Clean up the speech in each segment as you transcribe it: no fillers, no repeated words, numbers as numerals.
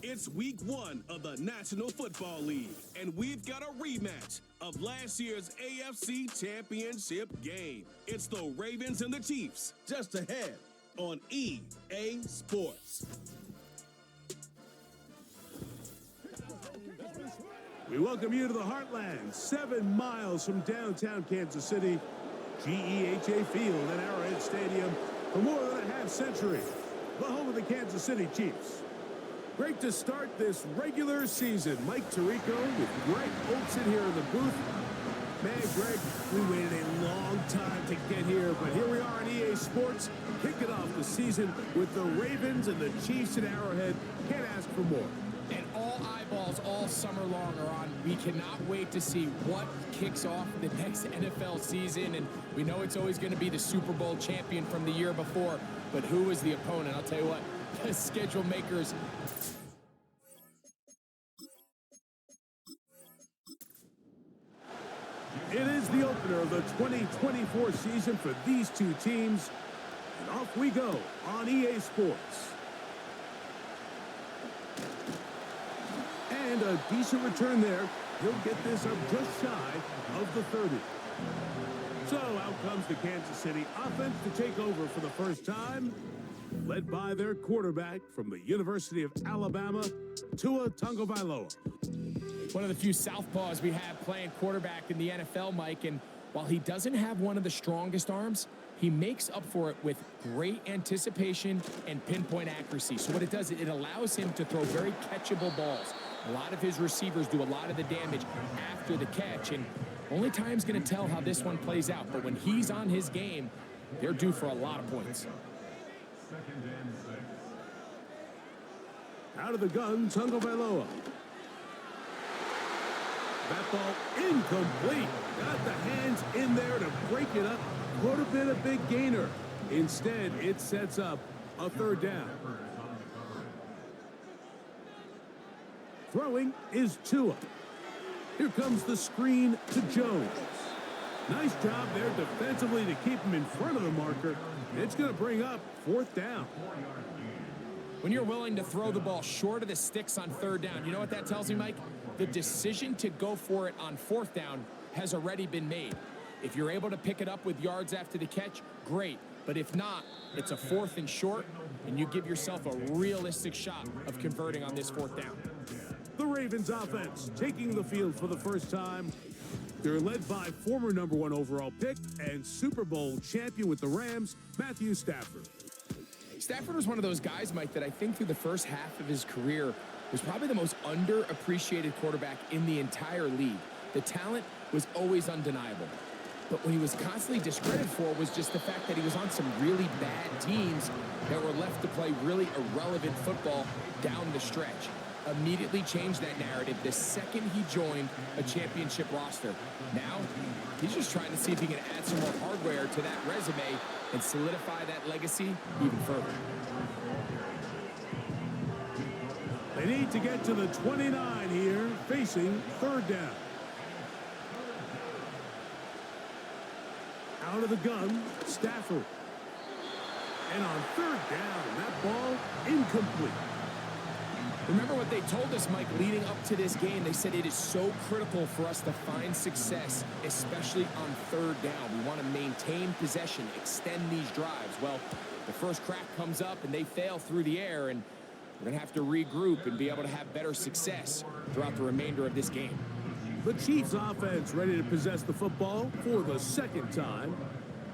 It's week 1 of the National Football League, and we've got a rematch of last year's AFC Championship game. It's the Ravens and the Chiefs, just ahead on EA Sports. We welcome you to the Heartland, 7 miles from downtown Kansas City, GEHA Field at Arrowhead Stadium for more than a half century, the home of the Kansas City Chiefs. Great to start this regular season. Mike Tirico with Greg Olson here in the booth. Man, Greg, we waited a long time to get here, but here we are on EA Sports, kicking off the season with the Ravens and the Chiefs at Arrowhead. Can't ask for more. And all eyeballs all summer long are on. We cannot wait to see what kicks off the next NFL season. And we know it's always going to be the Super Bowl champion from the year before. But who is the opponent? I'll tell you what, the schedule makers. It is the opener of the 2024 season for these two teams. And off we go on EA Sports. And a decent return there. He'll get this up just shy of the 30. So out comes the Kansas City offense to take over for the first time, led by their quarterback from the University of Alabama, Tua Tagovailoa. One of the few southpaws we have playing quarterback in the NFL, Mike, and while he doesn't have one of the strongest arms, he makes up for it with great anticipation and pinpoint accuracy. So what it does, it allows him to throw very catchable balls. A lot of his receivers do a lot of the damage after the catch, and only time's going to tell how this one plays out. But when he's on his game, they're due for a lot of points. Out of the gun, Tagovailoa. That ball incomplete. Got the hands in there to break it up. Could have been a big gainer. Instead, it sets up a third down. Throwing is Tua. Here comes the screen to Jones. Nice job there defensively to keep him in front of the marker. It's going to bring up fourth down. When you're willing to throw the ball short of the sticks on third down, you know what that tells me, Mike? The decision to go for it on fourth down has already been made. If you're able to pick it up with yards after the catch, great. But if not, it's a 4th and short, and you give yourself a realistic shot of converting on this fourth down. The Ravens offense taking the field for the first time. They're led by former #1 overall pick and Super Bowl champion with the Rams, Matthew Stafford. Stafford was one of those guys, Mike, that I think through the first half of his career was probably the most underappreciated quarterback in the entire league. The talent was always undeniable. But what he was constantly discredited for was just the fact that he was on some really bad teams that were left to play really irrelevant football down the stretch. Immediately changed that narrative the second he joined a championship roster. Now, he's just trying to see if he can add some more hardware to that resume and solidify that legacy even further. They need to get to the 29 here, facing third down. Out of the gun, Stafford. And on third down, that ball incomplete. Remember what they told us, Mike, leading up to this game. They said it is so critical for us to find success, especially on third down. We want to maintain possession, extend these drives. Well, the first crack comes up and they fail through the air, and we're going to have to regroup and be able to have better success throughout the remainder of this game. The Chiefs offense ready to possess the football for the second time.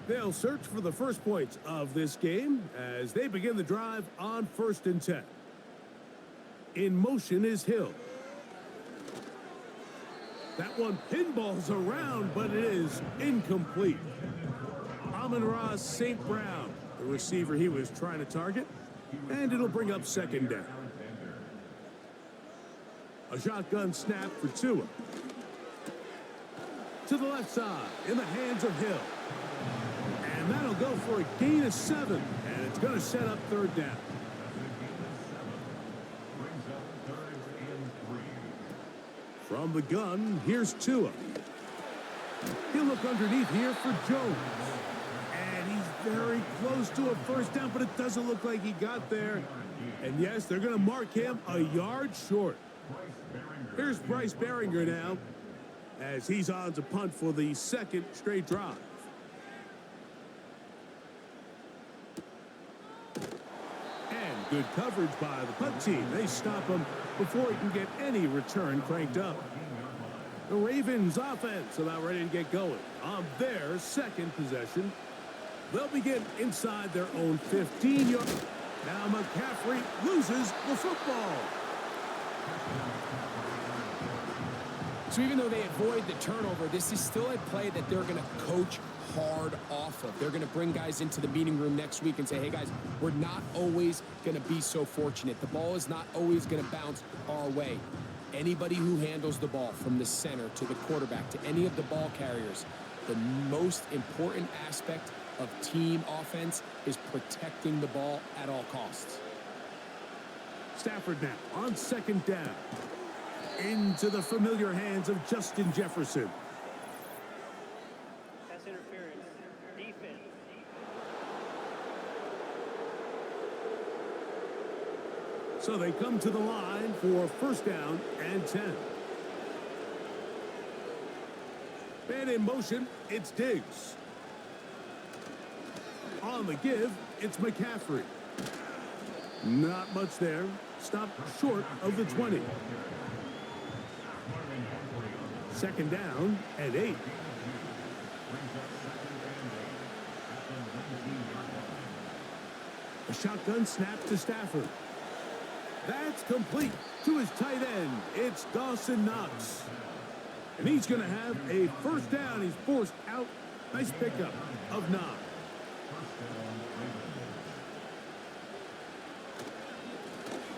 They'll search for the first points of this game as they begin the drive on 1st and 10. In motion is Hill. That one pinballs around, but it is incomplete. Amon-Ra St. Brown, the receiver he was trying to target, and it'll bring up second down. A shotgun snap for Tua. To the left side, in the hands of Hill. And that'll go for a gain of 7, and it's going to set up third down. From the gun, here's Tua. He'll look underneath here for Jones. And he's very close to a first down, but it doesn't look like he got there. And yes, they're going to mark him a yard short. Here's Bryce Behringer now, as he's on to punt for the second straight drive. And good coverage by the punt team. They stop him before he can get any return cranked up. The Ravens offense about ready to get going on their second possession. They'll begin inside their own 15-yard. Now McCaffrey loses the football. So even though they avoid the turnover, this is still a play that they're going to coach hard off of. They're going to bring guys into the meeting room next week and say, hey, guys, we're not always going to be so fortunate. The ball is not always going to bounce our way. Anybody who handles the ball from the center to the quarterback to any of the ball carriers, the most important aspect of team offense is protecting the ball at all costs. Stafford now on second down. Into the familiar hands of Justin Jefferson. Pass interference. Defense. So they come to the line for first down and 10. Man in motion, it's Diggs. On the give, it's McCaffrey. Not much there. Stopped short of the 20. Second down and 8. A shotgun snap to Stafford. That's complete to his tight end. It's Dawson Knox. And he's going to have a first down. He's forced out. Nice pickup of Knox.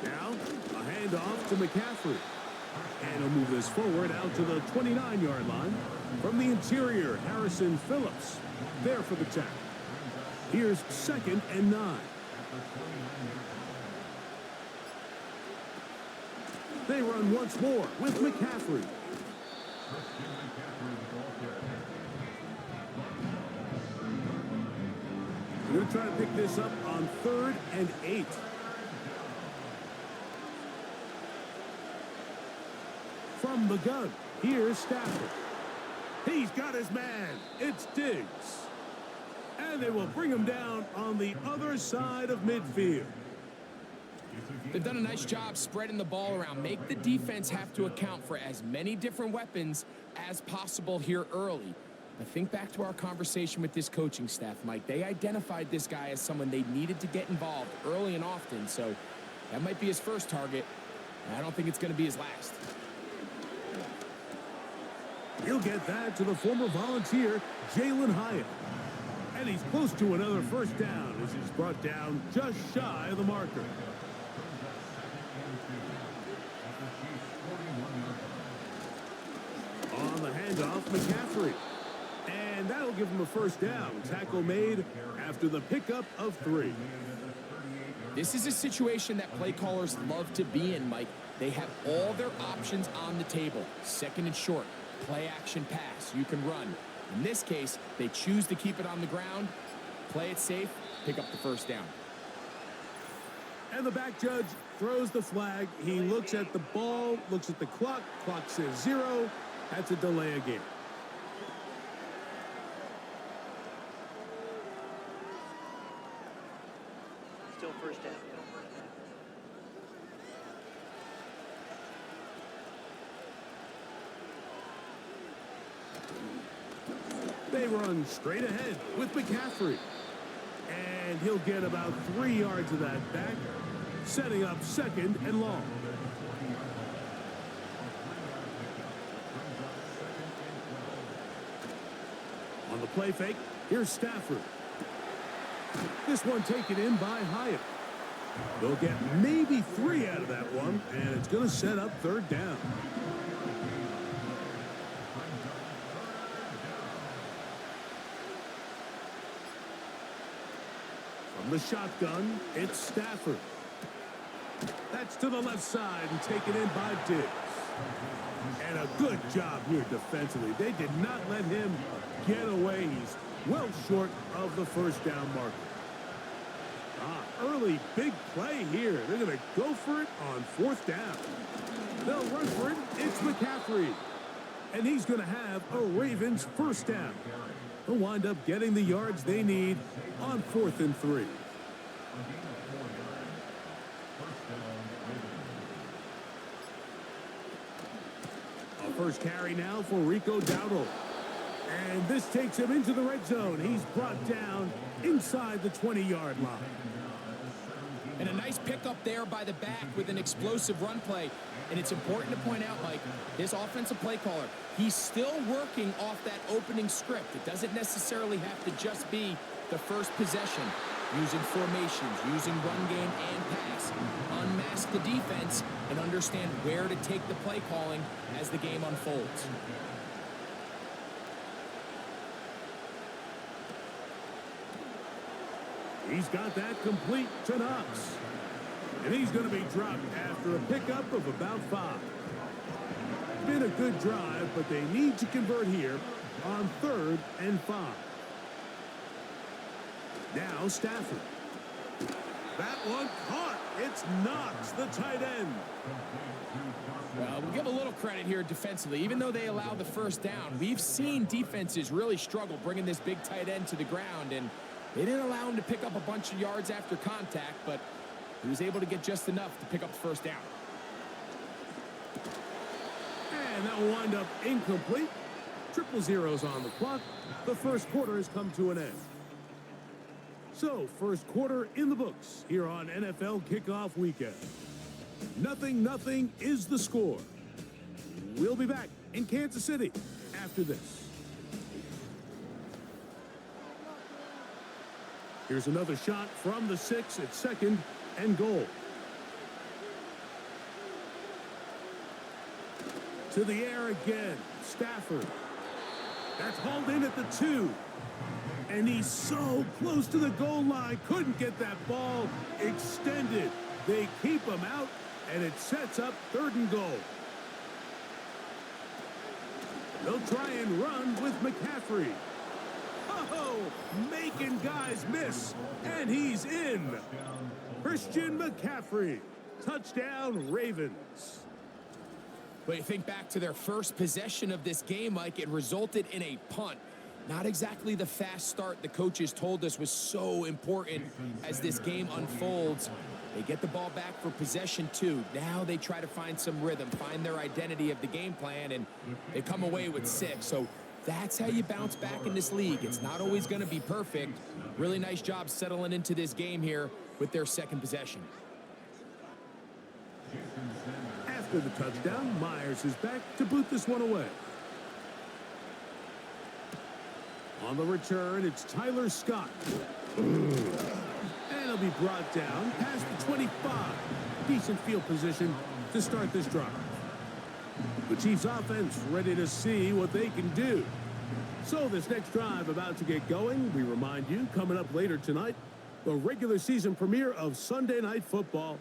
Now, a handoff to McCaffrey. And he'll move this forward out to the 29-yard line. From the interior, Harrison Phillips there for the tackle. Here's second and 9. They run once more with McCaffrey. They're going to try to pick this up on 3rd and 8. From the gun, here's Stafford. He's got his man. It's Diggs. And they will bring him down on the other side of midfield. They've done a nice job spreading the ball around. Make the defense have to account for as many different weapons as possible here early. But think back to our conversation with this coaching staff, Mike. They identified this guy as someone they needed to get involved early and often. So that might be his first target. I don't think it's going to be his last. He'll get that to the former Volunteer, Jalen Hyatt. And he's close to another first down as he's brought down just shy of the marker. On the handoff, McCaffrey. And that'll give him a first down. Tackle made after the pickup of 3. This is a situation that play callers love to be in, Mike. They have all their options on the table. Second and short, play action pass. You can run. In this case, they choose to keep it on the ground, play it safe, pick up the first down. And the back judge throws the flag. He looks at the ball, looks at the clock. Clock says 0. That's a delay of game. Still first down. They run straight ahead with McCaffrey. And he'll get about 3 yards of that back, setting up second and long. On the play fake, here's Stafford. This one taken in by Hyatt. They'll get maybe 3 out of that one, and it's going to set up third down. From the shotgun, it's Stafford. That's to the left side and taken in by Diggs. And a good job here defensively. They did not let him get away. He's well short of the first down marker. Early big play here. They're going to go for it on fourth down. They'll run for it. It's McCaffrey. And he's going to have a Ravens first down. They'll wind up getting the yards they need on 4th and 3. A first carry now for Rico Dowdle. And this takes him into the red zone. He's brought down inside the 20-yard line. And a nice pickup there by the back with an explosive run play. And it's important to point out, Mike, this offensive play caller, he's still working off that opening script. It doesn't necessarily have to just be the first possession. Using formations, using run game and pass. Unmask the defense and understand where to take the play calling as the game unfolds. He's got that complete to Knox. And he's going to be dropped after a pickup of about 5. Been a good drive, but they need to convert here on 3rd and 5. Now Stafford. That one caught. It's Knox, the tight end. Well, we'll give a little credit here defensively. Even though they allowed the first down, we've seen defenses really struggle bringing this big tight end to the ground, and they didn't allow him to pick up a bunch of yards after contact, but he was able to get just enough to pick up the first down. And that will wind up incomplete. 0-0 on the clock. The first quarter has come to an end. So, first quarter in the books here on NFL Kickoff Weekend. 0-0 is the score. We'll be back in Kansas City after this. Here's another shot from the 6 at 2nd and goal. To the air again. Stafford. That's hauled in at the 2. And he's so close to the goal line. Couldn't get that ball extended. They keep him out, and it sets up 3rd and goal. They'll try and run with McCaffrey. Oh, making guys miss, and he's in. Christian McCaffrey. Touchdown, Ravens. But you think back to their first possession of this game, Mike, it resulted in a punt. Not exactly the fast start the coaches told us was so important as this game unfolds. They get the ball back for possession 2. Now they try to find some rhythm, find their identity of the game plan, and they come away with 6. So that's how you bounce back in this league. It's not always going to be perfect. Really nice job settling into this game here with their second possession. After the touchdown, Myers is back to boot this one away. On the return, it's Tyler Scott. And he'll be brought down past the 25. Decent field position to start this drive. The Chiefs offense ready to see what they can do. So this next drive about to get going, we remind you, coming up later tonight, the regular season premiere of Sunday Night Football.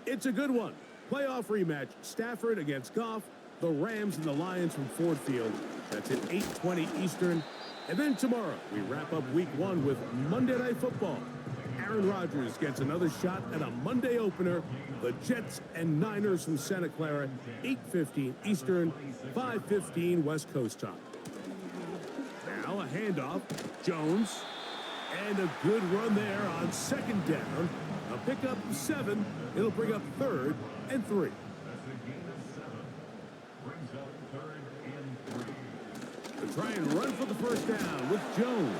It's a good one. Playoff rematch, Stafford against Goff, the Rams and the Lions from Ford Field. That's at 8:20 Eastern. And then tomorrow, we wrap up week 1 with Monday Night Football. Aaron Rodgers gets another shot at a Monday opener. The Jets and Niners from Santa Clara, 8:15 Eastern, 5:15 West Coast time. Now a handoff. Jones. And a good run there on 2nd down. A pickup 7. It'll bring up 3rd and 3. They'll try and run for the first down with Jones.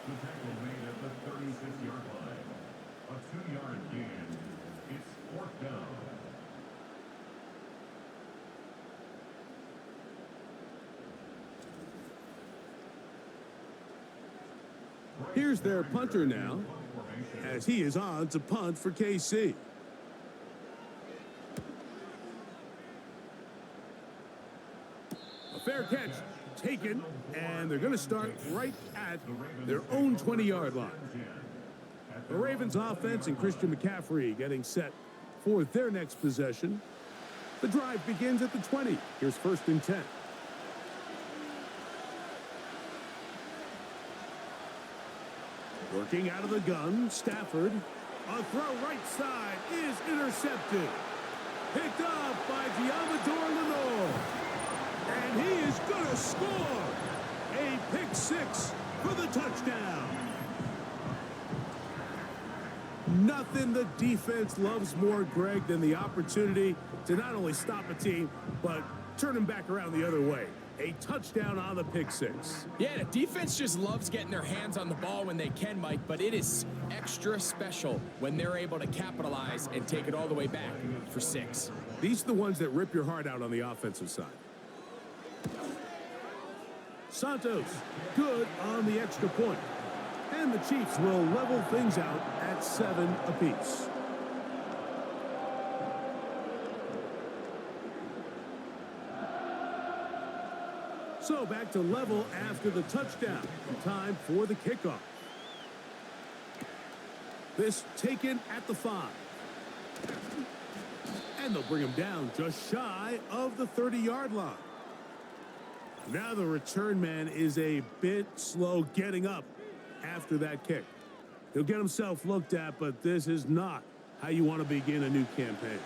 The tackle made at the 36-yard line. A 2-yard gain. It's 4th down. Here's their punter now, as he is on to punt for KC. A fair catch taken, and they're going to start right at their own 20-yard line. The Ravens offense and Christian McCaffrey getting set for their next possession. The drive begins at the 20. Here's 1st and 10. Working out of the gun, Stafford. A throw right side is intercepted. Picked up by Diamador Lenore. And he is going to score. A pick six for the touchdown. Nothing the defense loves more, Greg, than the opportunity to not only stop a team, but turn them back around the other way. A touchdown on the pick six. Yeah, the defense just loves getting their hands on the ball when they can, Mike, but it is extra special when they're able to capitalize and take it all the way back for 6. These are the ones that rip your heart out on the offensive side. Santos, good on the extra point. And the Chiefs will level things out at 7 apiece. So back to level after the touchdown. Time for the kickoff. This taken at the 5. And they'll bring him down just shy of the 30-yard line. Now the return man is a bit slow getting up after that kick. He'll get himself looked at, but this is not how you want to begin a new campaign.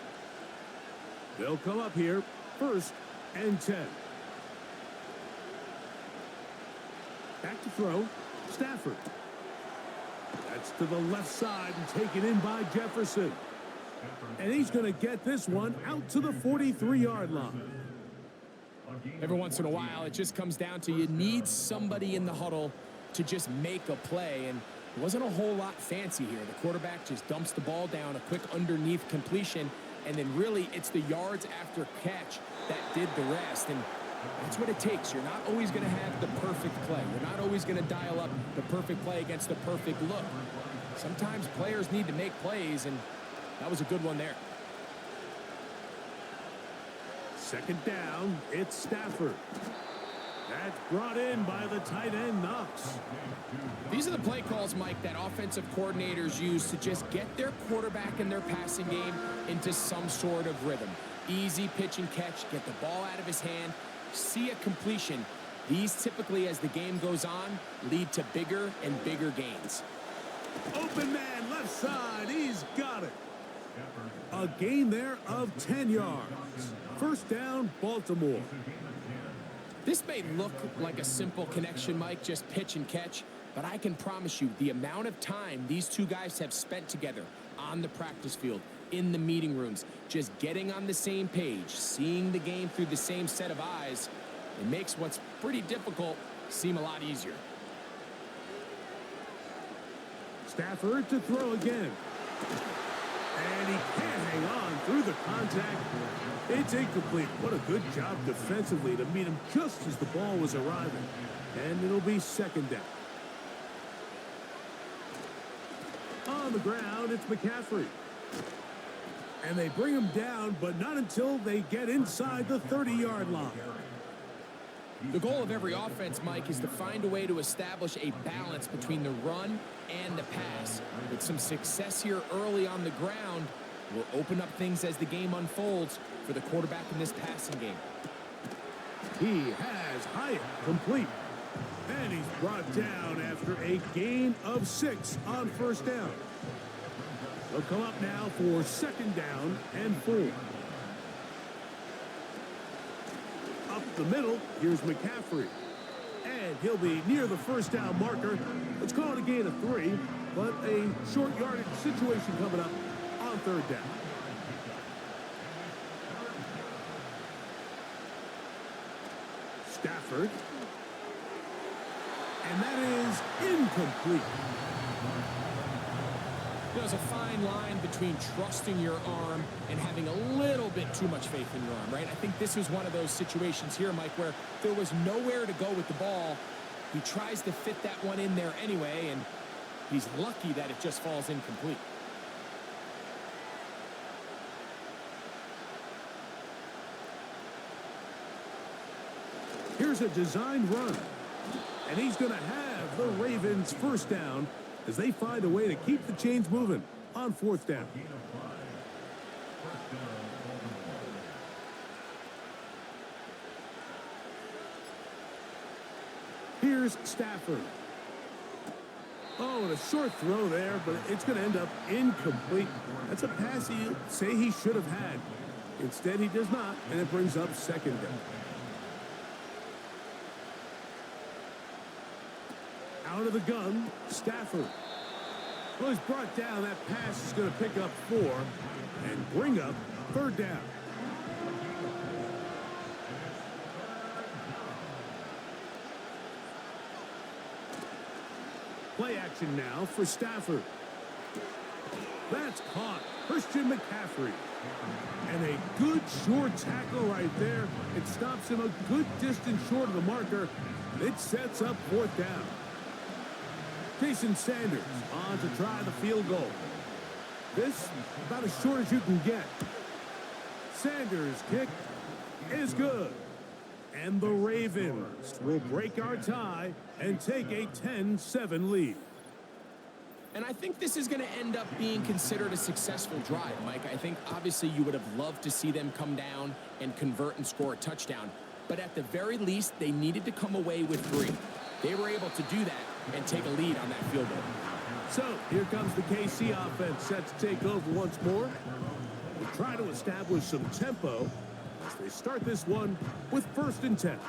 They'll come up here, 1st and 10. Back to throw, Stafford. That's to the left side and taken in by Jefferson. And he's going to get this one out to the 43-yard line. Every once in a while, it just comes down to you need somebody in the huddle to just make a play, and it wasn't a whole lot fancy here. The quarterback just dumps the ball down, a quick underneath completion, and then really it's the yards after catch that did the rest, and that's what it takes. You're not always going to have the perfect play. You're not always going to dial up the perfect play against the perfect look. Sometimes players need to make plays, and that was a good one there. 2nd down, it's Stafford. That's brought in by the tight end, Knox. These are the play calls, Mike, that offensive coordinators use to just get their quarterback and their passing game into some sort of rhythm. Easy pitch and catch, get the ball out of his hand, see a completion. These typically, as the game goes on, lead to bigger and bigger gains. Open man, left side, he's got it. A gain there of 10 yards. 1st down, Baltimore. This may look like a simple connection, Mike, just pitch and catch, but I can promise you the amount of time these two guys have spent together on the practice field, in the meeting rooms, just getting on the same page, seeing the game through the same set of eyes, it makes what's pretty difficult seem a lot easier. Stafford to throw again. And he can't hang on through the contact. It's incomplete. What a good job defensively to meet him just as the ball was arriving. And it'll be 2nd down. On the ground, it's McCaffrey. And they bring him down, but not until they get inside the 30-yard line. The goal of every offense, Mike, is to find a way to establish a balance between the run and the pass. With some success here early on the ground, will open up things as the game unfolds for the quarterback in this passing game. He has Hyatt complete. And he's brought down after a gain of 6 on 1st down. They'll come up now for 2nd down and 4. Up the middle, here's McCaffrey. And he'll be near the 1st down marker. Let's call it a gain of 3, but a short yardage situation coming up on 3rd down. Stafford. And that is incomplete. There's a fine line between trusting your arm and having a little bit too much faith in your arm, right? I think this was one of those situations here, Mike, where there was nowhere to go with the ball. He tries to fit that one in there anyway, and he's lucky that it just falls incomplete. Here's a designed run. And he's going to have the Ravens 1st down as they find a way to keep the chains moving on 4th down. Here's Stafford. Oh, and a short throw there, but it's going to end up incomplete. That's a pass he'd say he should have had. Instead, he does not, and it brings up second down. Out of the gun, Stafford. Well, he's brought down. That pass is going to pick up 4 and bring up third down. Play action now for Stafford. That's caught. Christian McCaffrey. And a good short tackle right there. It stops him a good distance short of the marker. It sets up fourth down. Jason Sanders on to try the field goal. This about as short as you can get. Sanders' kick is good. And the Ravens will break our tie and take a 10-7 lead. And I think this is going to end up being considered a successful drive, Mike. I think obviously you would have loved to see them come down and convert and score a touchdown. But at the very least, they needed to come away with 3. They were able to do that and take a lead on that field goal. So here comes the KC offense set to take over once more. They try to establish some tempo as they start this one with 1st and 10.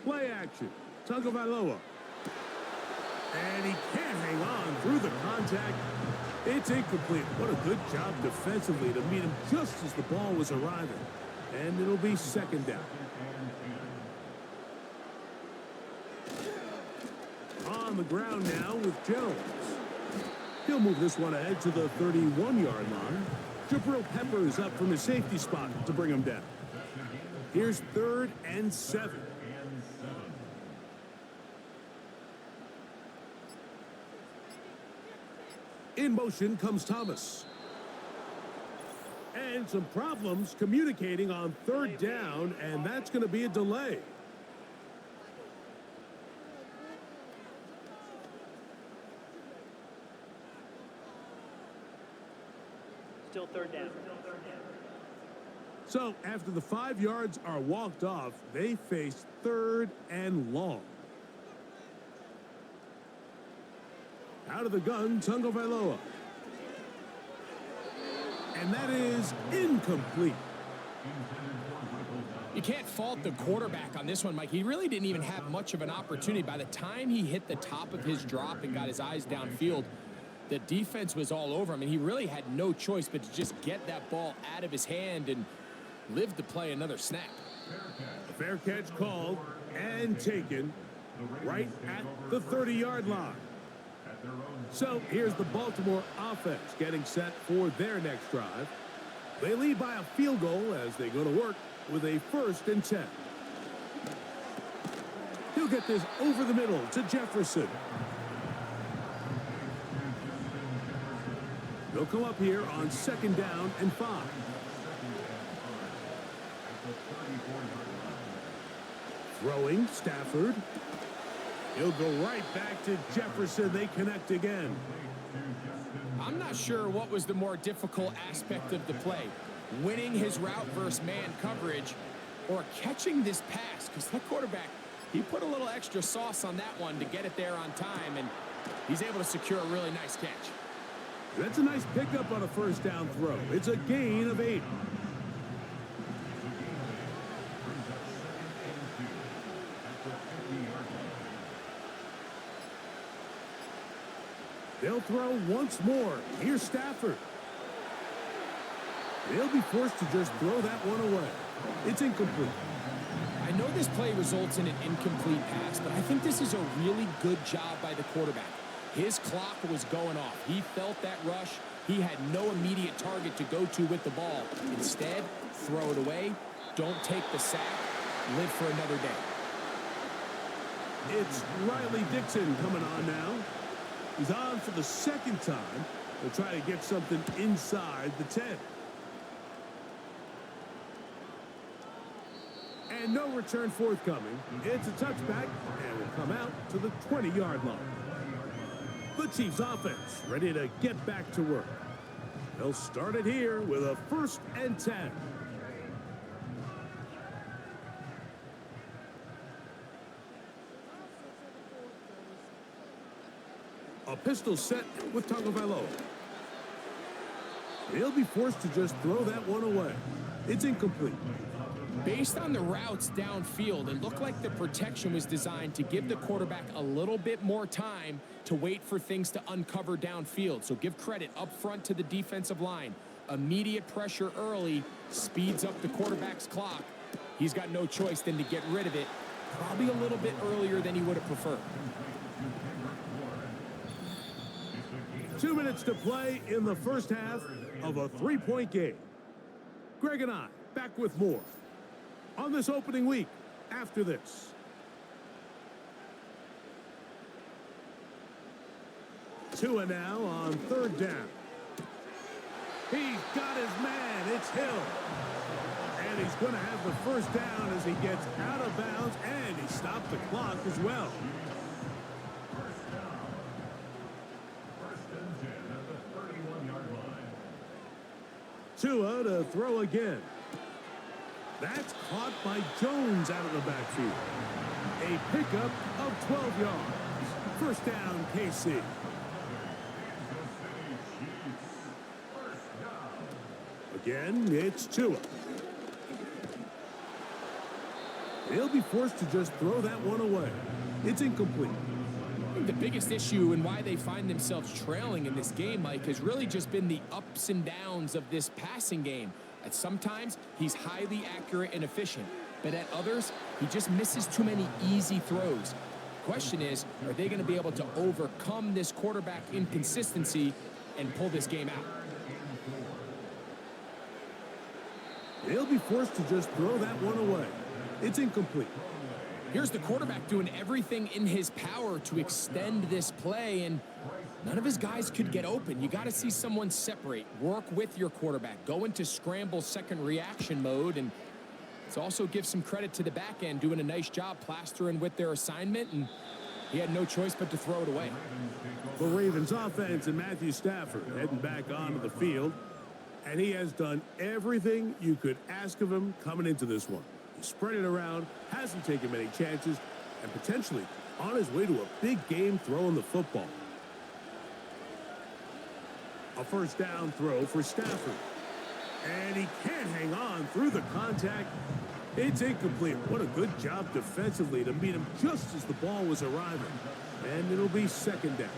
Play action. Tagovailoa. And he can't hang on through the contact. It's incomplete. What a good job defensively to meet him just as the ball was arriving. And it'll be second down. On the ground now with Jones. He'll move this one ahead to the 31-yard line. Jabril Peppers up from his safety spot to bring him down. Here's 3rd and 7. In motion comes Thomas. And some problems communicating on 3rd down, and that's going to be a delay. Still third down. So after the 5 yards are walked off, they face 3rd and long. Out of the gun, Tagovailoa. And that is incomplete. You can't fault the quarterback on this one, Mike. He really didn't even have much of an opportunity. By the time he hit the top of his drop and got his eyes downfield, the defense was all over him, and he really had no choice but to just get that ball out of his hand and live to play another snap. A fair catch called and taken right at the 30-yard line. So here's the Baltimore offense getting set for their next drive. They lead by a field goal as they go to work with a 1st and 10. He'll get this over the middle to Jefferson. They'll come up here on 2nd down and 5. Throwing, Stafford. He'll go right back to Jefferson. They connect again. I'm not sure what was the more difficult aspect of the play. Winning his route versus man coverage or catching this pass, because that quarterback, he put a little extra sauce on that one to get it there on time, and he's able to secure a really nice catch. That's a nice pickup on a 1st down throw. It's a gain of 8. They'll throw once more. Here's Stafford. They'll be forced to just throw that one away. It's incomplete. I know this play results in an incomplete pass, but I think this is a really good job by the quarterback. His clock was going off. He felt that rush. He had no immediate target to go to with the ball. Instead, throw it away. Don't take the sack. Live for another day. It's Riley Dixon coming on now. He's on for the 2nd time. They'll try to get something inside the 10. And no return forthcoming. It's a touchback and will come out to the 20-yard line. The Chiefs offense ready to get back to work. They'll start it here with a 1st and 10. A pistol set with Tagovailoa. He'll be forced to just throw that one away. It's incomplete. Based on the routes downfield, it looked like the protection was designed to give the quarterback a little bit more time to wait for things to uncover downfield. So give credit up front to the defensive line. Immediate pressure early speeds up the quarterback's clock. He's got no choice than to get rid of it, probably a little bit earlier than he would have preferred. 2 minutes to play in the first half of a 3-point game. Greg and I back with more on this opening week after this. Tua now on third down. He's got his man. It's Hill. And he's going to have the first down as he gets out of bounds, and he stopped the clock as well. First and 10 at the 31-yard line. Tua to throw again. That's caught by Jones out of the backfield. A pickup of 12 yards. First down, KC. Again, it's Tua. He'll be forced to just throw that one away. It's incomplete. I think the biggest issue and why they find themselves trailing in this game, Mike, has really just been the ups and downs of this passing game. At sometimes, he's highly accurate and efficient, but at others, he just misses too many easy throws. Question is, are they going to be able to overcome this quarterback inconsistency and pull this game out? He'll be forced to just throw that one away. It's incomplete. Here's the quarterback doing everything in his power to extend this play, and none of his guys could get open. You got to see someone separate, work with your quarterback, go into scramble second reaction mode, and let's also give some credit to the back end doing a nice job plastering with their assignment, and he had no choice but to throw it away. The Ravens offense and Matthew Stafford heading back onto the field, and he has done everything you could ask of him coming into this one. He spread it around, hasn't taken many chances, and potentially on his way to a big game throwing the football. A first down throw for Stafford. And he can't hang on through the contact. It's incomplete. What a good job defensively to meet him just as the ball was arriving. And it'll be second down.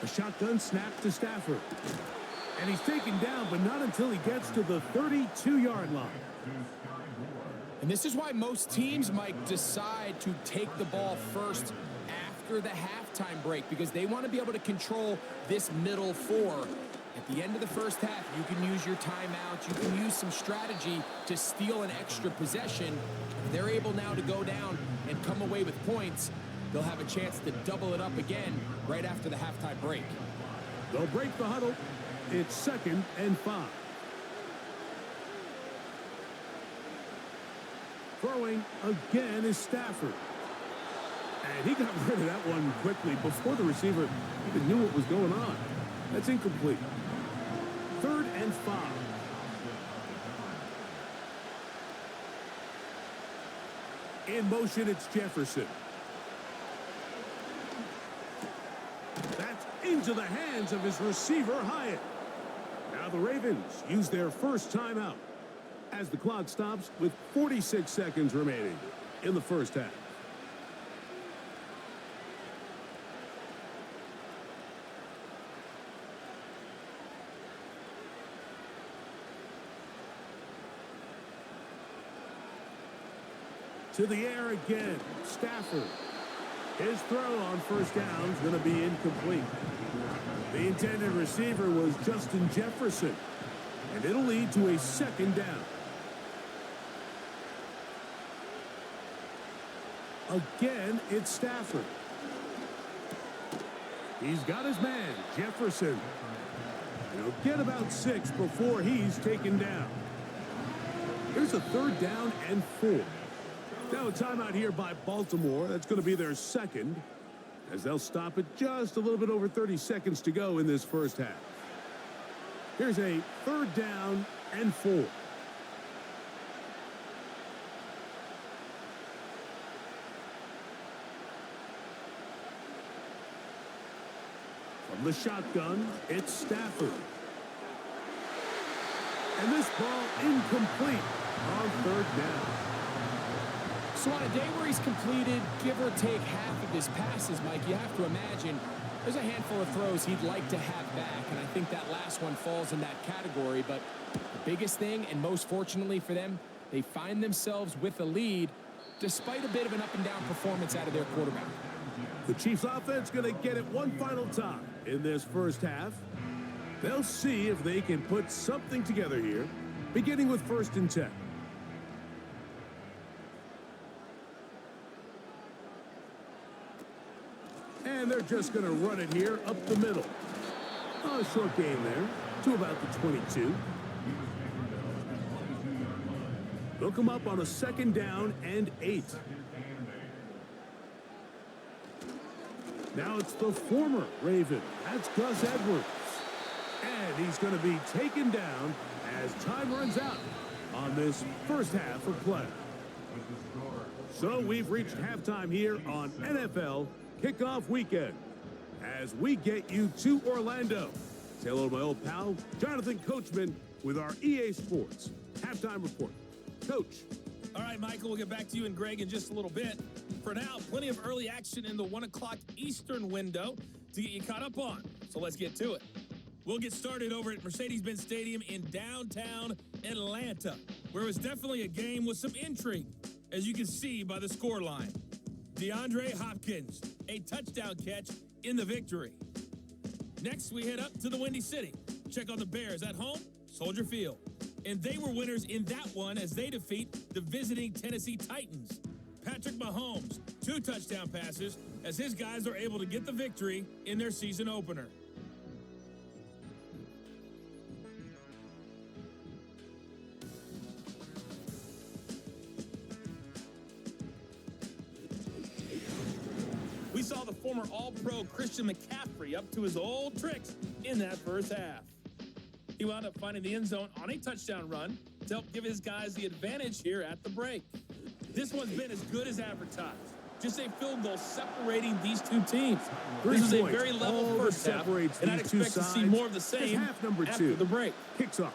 A shotgun snap to Stafford. And he's taken down, but not until he gets to the 32-yard line. And this is why most teams might decide to take the ball first after the halftime break, because they want to be able to control this middle four. At the end of the first half, you can use your timeouts. You can use some strategy to steal an extra possession. If they're able now to go down and come away with points, they'll have a chance to double it up again right after the halftime break. They'll break the huddle. It's 2nd and 5. Throwing again is Stafford. And he got rid of that one quickly before the receiver even knew what was going on. That's incomplete. 3rd and 5. In motion, it's Jefferson. That's into the hands of his receiver, Hyatt. Now the Ravens use their first timeout as the clock stops with 46 seconds remaining in the first half. To the air again, Stafford. His throw on first down is going to be incomplete. The intended receiver was Justin Jefferson, and it'll lead to a second down. Again, it's Stafford. He's got his man, Jefferson. He'll get about 6 before he's taken down. Here's a 3rd down and 4. Now a timeout here by Baltimore. That's going to be their second, as they'll stop it just a little bit over 30 seconds to go in this first half. Here's a 3rd down and 4. From the shotgun, it's Stafford. And this ball incomplete on third down. So on a day where he's completed, give or take half of his passes, Mike, you have to imagine there's a handful of throws he'd like to have back, and I think that last one falls in that category. But the biggest thing, and most fortunately for them, they find themselves with a lead despite a bit of an up-and-down performance out of their quarterback. The Chiefs offense going to get it one final time in this first half. They'll see if they can put something together here, beginning with 1st and 10. And they're just going to run it here up the middle. A short gain there to about the 22. They'll come up on a 2nd down and 8. Now it's the former Raven. That's Gus Edwards. And he's going to be taken down as time runs out on this first half of play. So we've reached halftime here on NFL Kickoff Weekend as we get you to Orlando. Say hello to my old pal, Jonathan Coachman, with our EA Sports Halftime Report. Coach. All right, Michael, we'll get back to you and Greg in just a little bit. For now, plenty of early action in the 1 o'clock Eastern window to get you caught up on. So let's get to it. We'll get started over at Mercedes-Benz Stadium in downtown Atlanta, where it was definitely a game with some intrigue, as you can see by the scoreline. DeAndre Hopkins, a touchdown catch in the victory. Next, we head up to the Windy City. Check on the Bears at home, Soldier Field. And they were winners in that one as they defeat the visiting Tennessee Titans. Patrick Mahomes, 2 touchdown passes as his guys are able to get the victory in their season opener. We saw the former All-Pro Christian McCaffrey up to his old tricks in that first half. He wound up finding the end zone on a touchdown run to help give his guys the advantage here at the break. This one's been as good as advertised. Just a field goal separating these two teams. This is a very level first half, and I'd expect to see more of the same half number 2. after the break. Kicks off.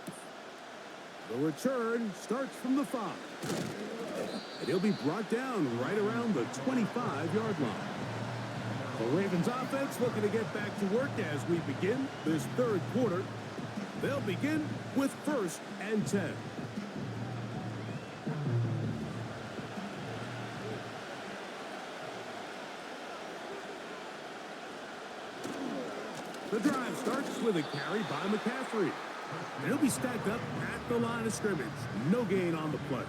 The return starts from the 5. And he'll be brought down right around the 25-yard line. The Ravens offense looking to get back to work as we begin this third quarter. They'll begin with 1st and 10. The drive starts with a carry by McCaffrey. And he'll be stacked up at the line of scrimmage. No gain on the play.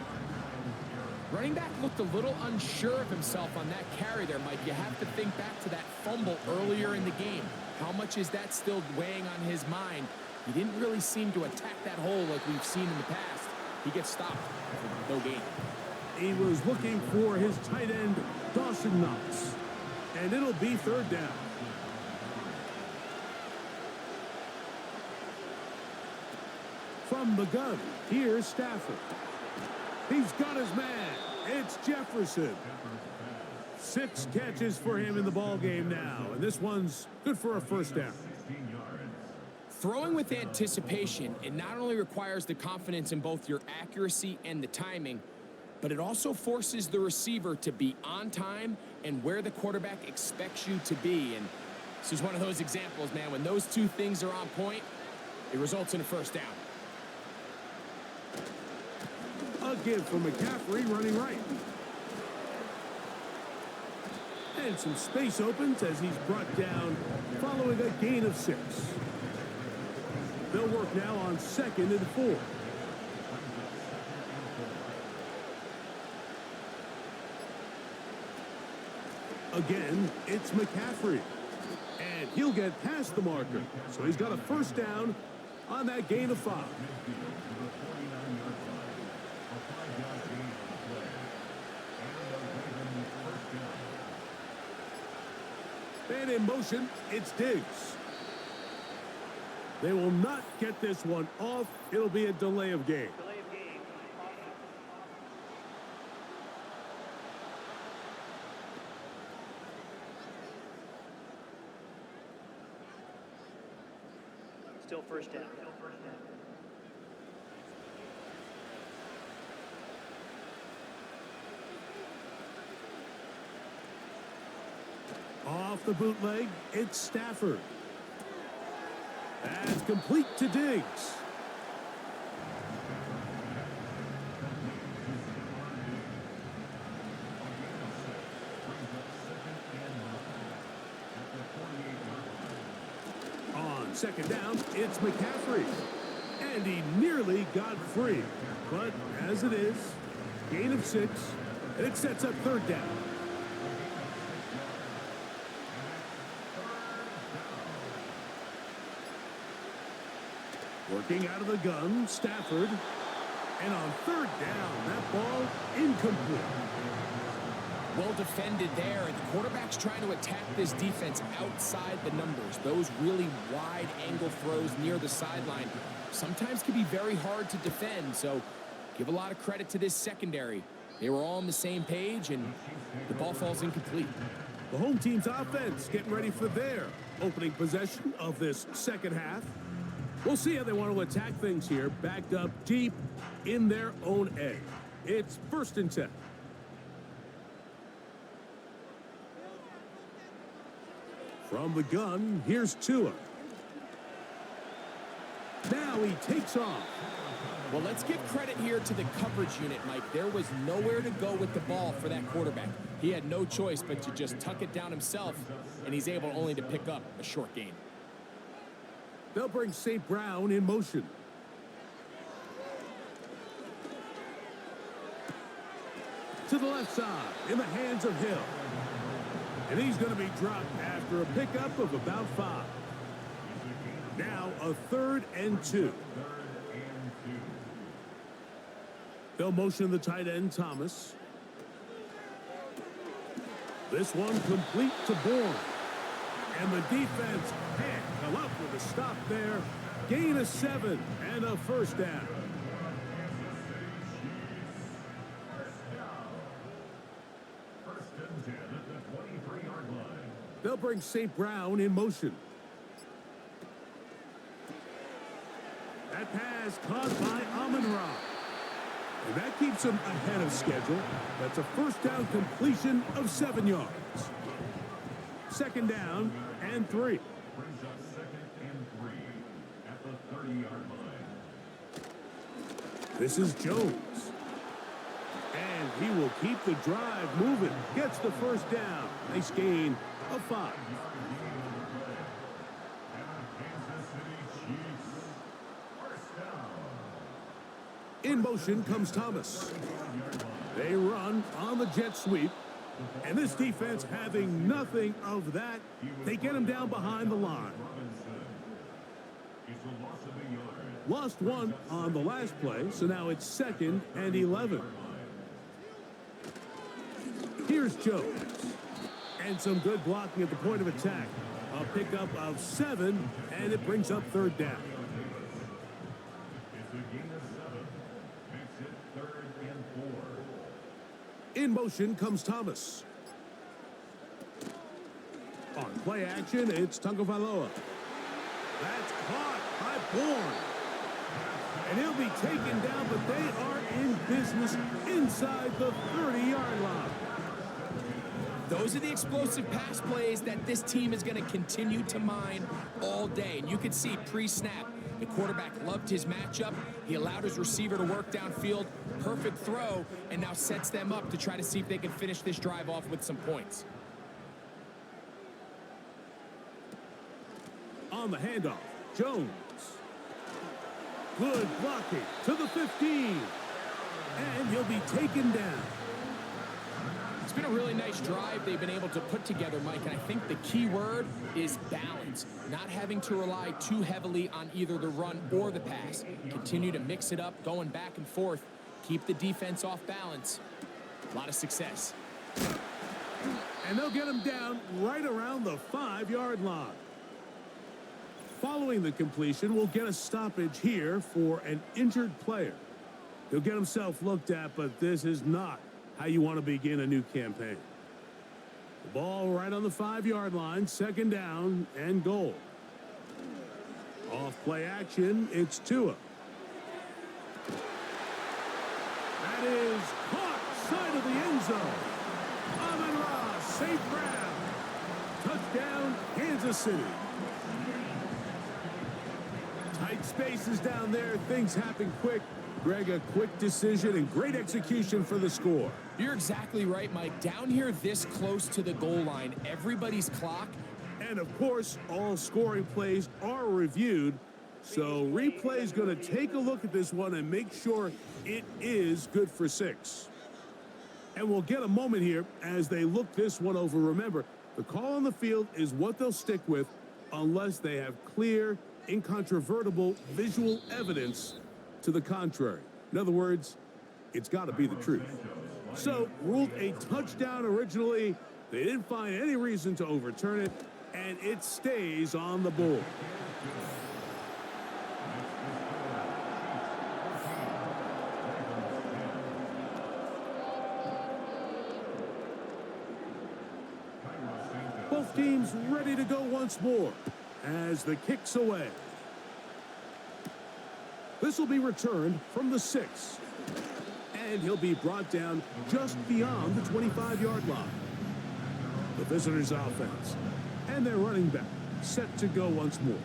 Running back looked a little unsure of himself on that carry there, Mike. You have to think back to that fumble earlier in the game. How much is that still weighing on his mind? He didn't really seem to attack that hole like we've seen in the past. He gets stopped for no gain. He was looking for his tight end, Dawson Knox. And it'll be 3rd down. From the gun, here's Stafford. He's got his man. It's Jefferson. 6 catches for him in the ballgame now. And this one's good for a 1st down. Throwing with anticipation, it not only requires the confidence in both your accuracy and the timing, but it also forces the receiver to be on time and where the quarterback expects you to be. And this is one of those examples, man. When those 2 things are on point, it results in a 1st down. A give for McCaffrey running right. And some space opens as he's brought down following a gain of 6. They'll work now on 2nd and 4. Again, it's McCaffrey. And he'll get past the marker. So he's got a 1st down on that gain of 5. And in motion, it's Diggs. They will not get this one off. It'll be a delay of game. Delay of game. Still first down. Off the bootleg, it's Stafford. That's complete to Diggs. On second down, it's McCaffrey. And he nearly got free. But as it is, gain of 6, and it sets up third down. Working out of the gun, Stafford. And on third down, that ball incomplete. Well defended there, and the quarterback's trying to attack this defense outside the numbers. Those really wide angle throws near the sideline sometimes can be very hard to defend, so give a lot of credit to this secondary. They were all on the same page, and the ball falls incomplete. The home team's offense getting ready for their opening possession of this second half. We'll see how they want to attack things here, backed up deep in their own end. It's 1st and 10. From the gun, here's Tua. Now he takes off. Well, let's give credit here to the coverage unit, Mike. There was nowhere to go with the ball for that quarterback. He had no choice but to just tuck it down himself, and he's able only to pick up a short gain. They'll bring St. Brown in motion. To the left side, in the hands of Hill. And he's going to be dropped after a pickup of about 5. Now a 3rd and 2. They'll motion the tight end, Thomas. This one complete to Bourne. And the defense can't come up with a stop there. Gain of 7 and a first down. They'll bring St. Brown in motion. That pass caught by Amon-Ra. And that keeps him ahead of schedule. That's a first down completion of 7 yards. Second down and 3. Brings up 2nd and 3 at the 30-yard line. This is Jones. And he will keep the drive moving. Gets the first down. Nice gain of 5. In motion comes Thomas. They run on the jet sweep. And this defense having nothing of that, they get him down behind the line. Lost 1 on the last play, so now it's 2nd and 11. Here's Jones. And some good blocking at the point of attack. A pickup of 7, and it brings up third down. In motion comes Thomas. On play action, it's Tagovailoa. That's caught by Bourne. And he'll be taken down, but they are in business inside the 30-yard line. Those are the explosive pass plays that this team is going to continue to mine all day. And you can see pre-snap, the quarterback loved his matchup. He allowed his receiver to work downfield. Perfect throw, and now sets them up to try to see if they can finish this drive off with some points. On the handoff, Jones. Good blocking to the 15. And he'll be taken down. It's been a really nice drive they've been able to put together, Mike, and I think the key word is balance. Not having to rely too heavily on either the run or the pass. Continue to mix it up, going back and forth. Keep the defense off balance. A lot of success. And they'll get him down right around the 5-yard line. Following the completion, we'll get a stoppage here for an injured player. He'll get himself looked at, but this is not how you want to begin a new campaign. The ball right on the 5-yard line, 2nd down and goal. Off play action, it's Tua. That is caught side of the end zone. Amon-Ra, St. Brown. Touchdown, Kansas City. Tight spaces down there. Things happen quick. Greg, a quick decision and great execution for the score. You're exactly right, Mike. Down here this close to the goal line, everybody's clock. And, of course, all scoring plays are reviewed. So replay's going to take a look at this one and make sure it is good for 6. And we'll get a moment here as they look this one over. Remember, the call on the field is what they'll stick with unless they have clear, incontrovertible visual evidence to the contrary. In other words, it's got to be the truth. So, ruled a touchdown originally. They didn't find any reason to overturn it, and it stays on the board. Both teams ready to go once more as the kick's away. This will be returned from the 6. And he'll be brought down just beyond the 25-yard line. The visitors' offense and their running back set to go once more.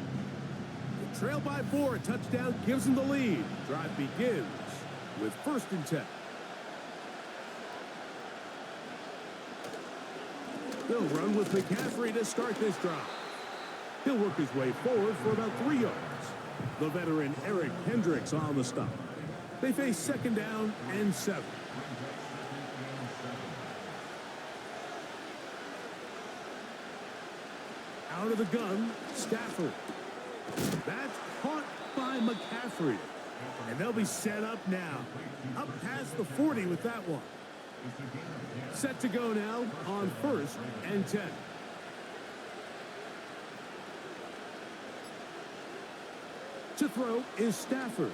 They trail by 4. A touchdown gives them the lead. Drive begins with 1st and 10. They'll run with McCaffrey to start this drive. He'll work his way forward for about 3 yards. The veteran Eric Hendricks on the stop. They face 2nd down and 7. Out of the gun, Stafford. That's caught by McCaffrey. And they'll be set up now. Up past the 40 with that one. Set to go now on 1st and 10. To throw is Stafford.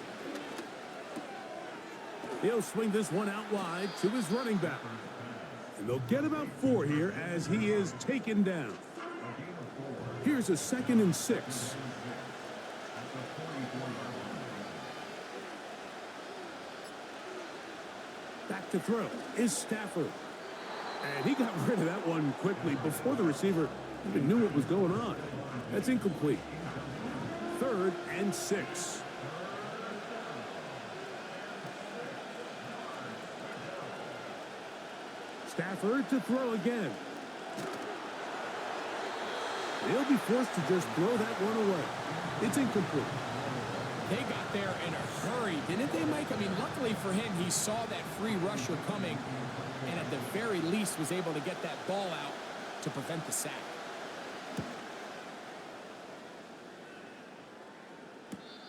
He'll swing this one out wide to his running back. And they'll get about 4 here as he is taken down. Here's a 2nd and 6. Back to throw is Stafford. And he got rid of that one quickly before the receiver even knew what was going on. That's incomplete. 3rd and 6. Stafford to throw again. He'll be forced to just throw that one away. It's incomplete. They got there in a hurry, didn't they, Mike? I mean, luckily for him, he saw that free rusher coming and at the very least was able to get that ball out to prevent the sack.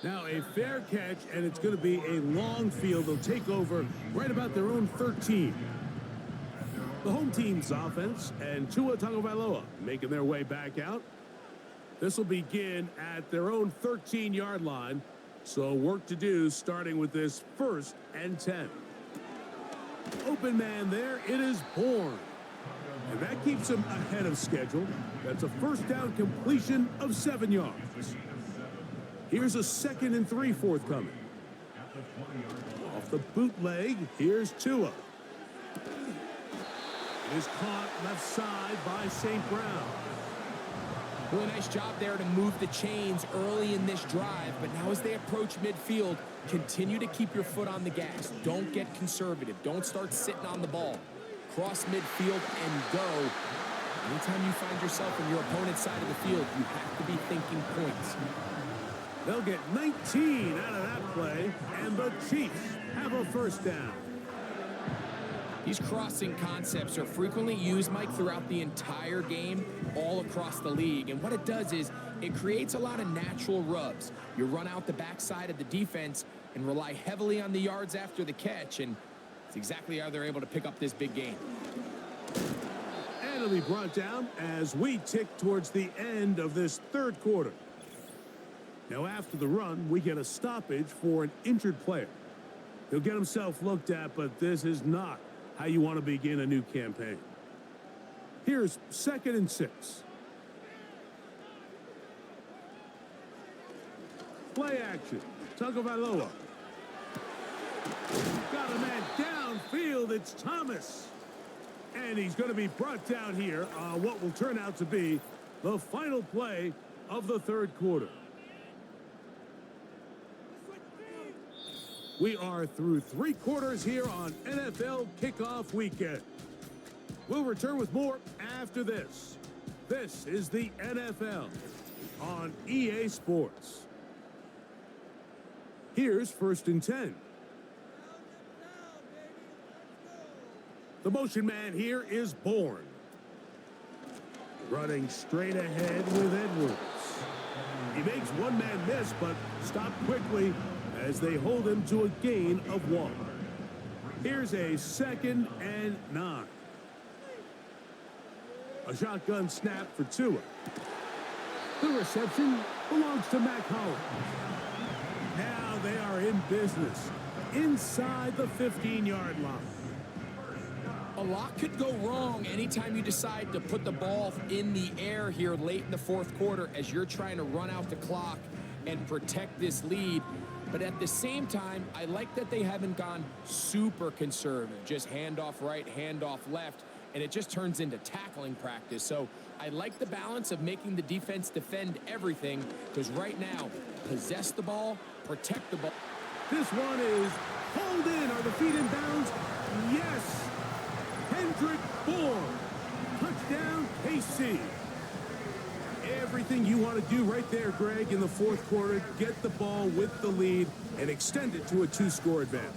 Now a fair catch, and it's going to be a long field. They'll take over right about their own 13. The home team's offense and Tua Tagovailoa making their way back out. This will begin at their own 13-yard line. So work to do starting with this 1st and 10. Open man there. It is Bourne. And that keeps him ahead of schedule. That's a 1st down completion of 7 yards. Here's a 2nd and 3 forthcoming. Off the bootleg, here's Tua. It is caught left side by St. Brown. Really nice job there to move the chains early in this drive, but now as they approach midfield, continue to keep your foot on the gas. Don't get conservative. Don't start sitting on the ball. Cross midfield and go. Anytime you find yourself on your opponent's side of the field, you have to be thinking points. They'll get 19 out of that play, and the Chiefs have a 1st down. These crossing concepts are frequently used, Mike, throughout the entire game, all across the league. And what it does is it creates a lot of natural rubs. You run out the backside of the defense and rely heavily on the yards after the catch, and it's exactly how they're able to pick up this big game. And it'll be brought down as we tick towards the end of this 3rd quarter. Now, after the run, we get a stoppage for an injured player. He'll get himself looked at, but this is not how you want to begin a new campaign. Here's 2nd and 6. Play action. Tagovailoa. Got a man downfield. It's Thomas. And he's going to be brought down here on what will turn out to be the final play of the third quarter. We are through 3 quarters here on NFL Kickoff Weekend. We'll return with more after this. This is the NFL on EA Sports. Here's 1st and 10. The motion man here is Bourne. Running straight ahead with Edwards. He makes one man miss, but stopped quickly as they hold him to a gain of 1. Here's a 2nd and 9. A shotgun snap for Tua. The reception belongs to Mac Hollins. Now they are in business inside the 15-yard line. A lot could go wrong anytime you decide to put the ball in the air here late in the 4th quarter as you're trying to run out the clock and protect this lead. But at the same time, I like that they haven't gone super conservative, just handoff right, handoff left, and it just turns into tackling practice. So I like the balance of making the defense defend everything, because right now, possess the ball, protect the ball. This one is hauled in. Are the feet in bounds? Yes. Hendrick Bourne. Touchdown, KC. Everything you want to do right there, Greg, in the 4th quarter. Get the ball with the lead and extend it to a 2-score advantage.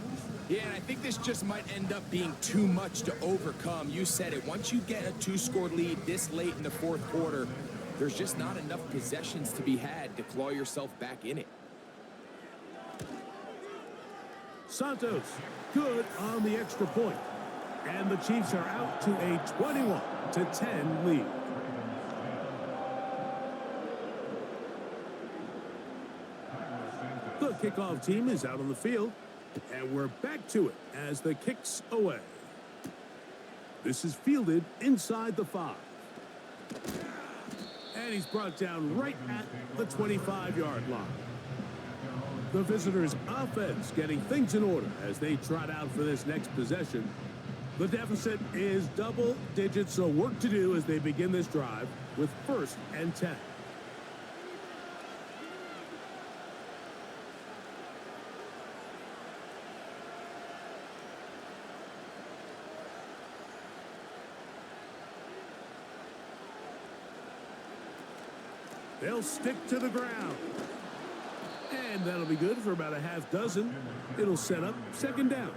Yeah, and I think this just might end up being too much to overcome. You said it. Once you get a 2-score lead this late in the 4th quarter, there's just not enough possessions to be had to claw yourself back in it. Santos, good on the extra point. And the Chiefs are out to a 21-10 lead. The kickoff team is out on the field, and we're back to it as the kick's away. This is fielded inside the 5. And he's brought down right at the 25-yard line. The visitors' offense getting things in order as they trot out for this next possession. The deficit is double digits, so work to do as they begin this drive with 1st and 10. They'll stick to the ground. And that'll be good for about a half dozen. It'll set up 2nd down.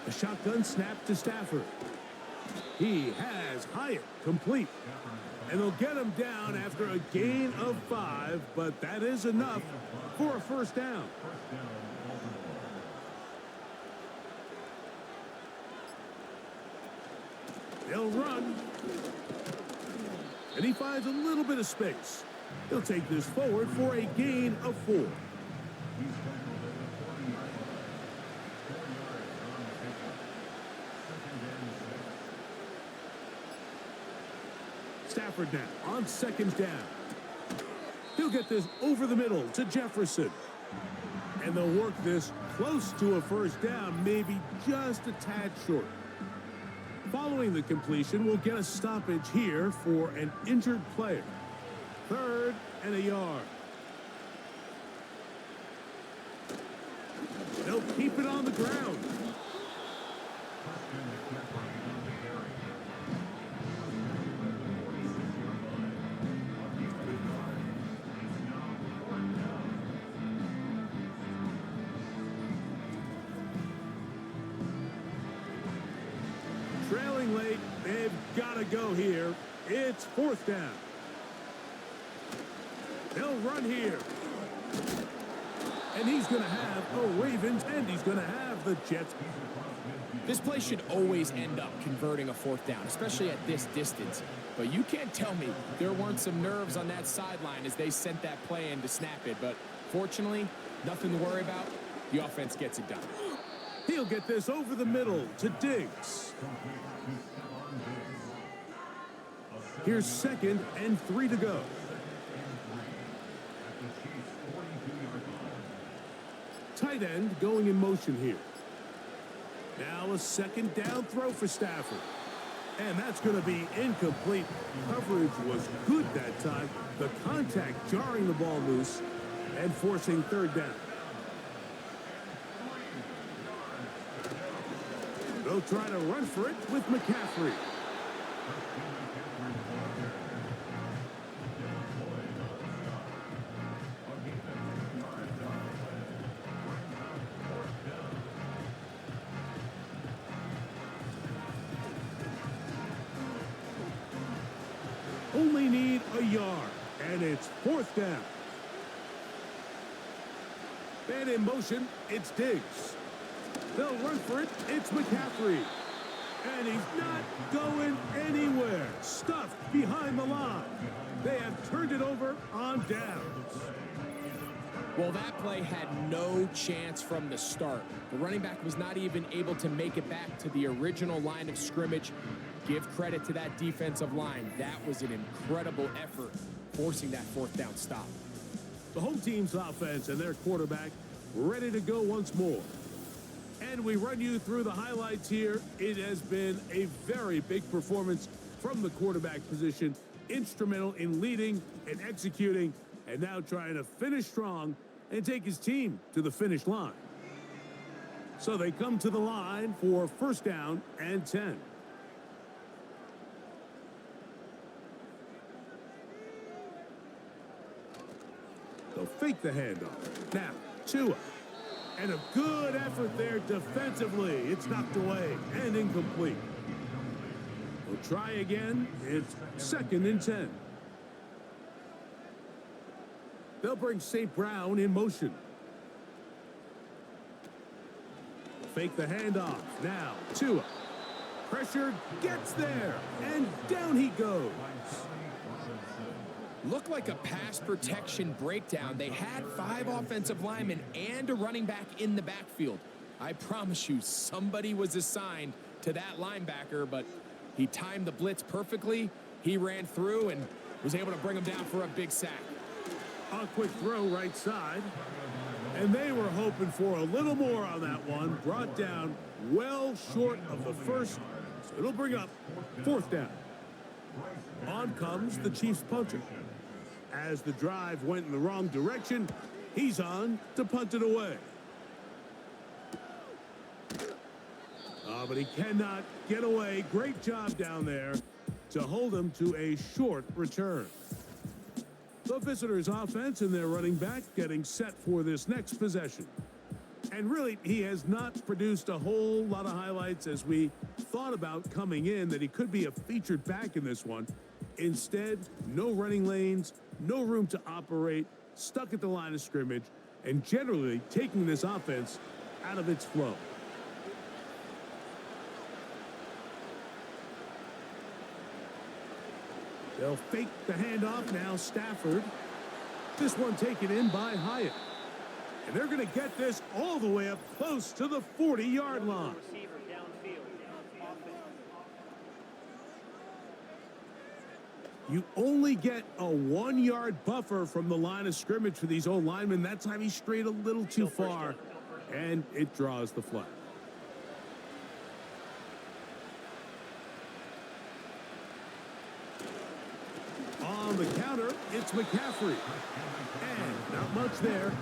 A shotgun snap to Stafford. He has Hyatt complete. And they'll get him down after a gain of 5, but that is enough for a 1st down. They'll run. And he finds a little bit of space. He'll take this forward for a gain of 4. Stafford now on 2nd down. He'll get this over the middle to Jefferson. And they'll work this close to a 1st down, maybe just a tad short. Following the completion, we'll get a stoppage here for an injured player. 3rd and a yard. They'll keep it on the ground. Trailing late, they've got to go here. It's 4th down. They'll run here. And he's going to have a Ravens, and he's going to have the Jets. This play should always end up converting a 4th down, especially at this distance. But you can't tell me there weren't some nerves on that sideline as they sent that play in to snap it. But fortunately, nothing to worry about. The offense gets it done. He'll get this over the middle to Diggs. Here's 2nd and 3 to go. Tight end going in motion here. Now a 2nd down throw for Stafford. And that's going to be incomplete. Coverage was good that time. The contact jarring the ball loose and forcing 3rd down. They'll try to run for it with McCaffrey. Only need a yard, and it's 4th down. And in motion, it's Diggs. They'll run for it. It's McCaffrey. And he's not going anywhere. Stuffed behind the line. They have turned it over on downs. Well, that play had no chance from the start. The running back was not even able to make it back to the original line of scrimmage. Give credit to that defensive line. That was an incredible effort, forcing that 4th down stop. The home team's offense and their quarterback ready to go once more. And we run you through the highlights here. It has been a very big performance from the quarterback position. Instrumental in leading and executing, and now trying to finish strong and take his team to the finish line. So they come to the line for 1st down and 10. They'll fake the handoff. Now, Tua. And a good effort there defensively. It's knocked away and incomplete. We'll try again. It's 2nd and 10. They'll bring St. Brown in motion. Fake the handoff. Now, Tua. Pressure gets there. And down he goes. Looked like a pass protection breakdown. They had 5 offensive linemen and a running back in the backfield. I promise you, somebody was assigned to that linebacker, but he timed the blitz perfectly. He ran through and was able to bring him down for a big sack. A quick throw right side. And they were hoping for a little more on that one. Brought down well short of the first. So it'll bring up 4th down. On comes the Chiefs punter. As the drive went in the wrong direction, he's on to punt it away. But he cannot get away. Great job down there to hold him to a short return. The visitors' offense and their running back getting set for this next possession. And really, he has not produced a whole lot of highlights as we thought about coming in, that he could be a featured back in this one. Instead, no running lanes, no room to operate, stuck at the line of scrimmage, and generally taking this offense out of its flow. They'll fake the handoff now. Stafford. This one taken in by Hyatt. And they're going to get this all the way up close to the 40-yard line. Receiver downfield. Offense. You only get a 1-yard buffer from the line of scrimmage for these old linemen. That time he strayed a little too far, and it draws the flag. On the counter, it's McCaffrey. And not much there.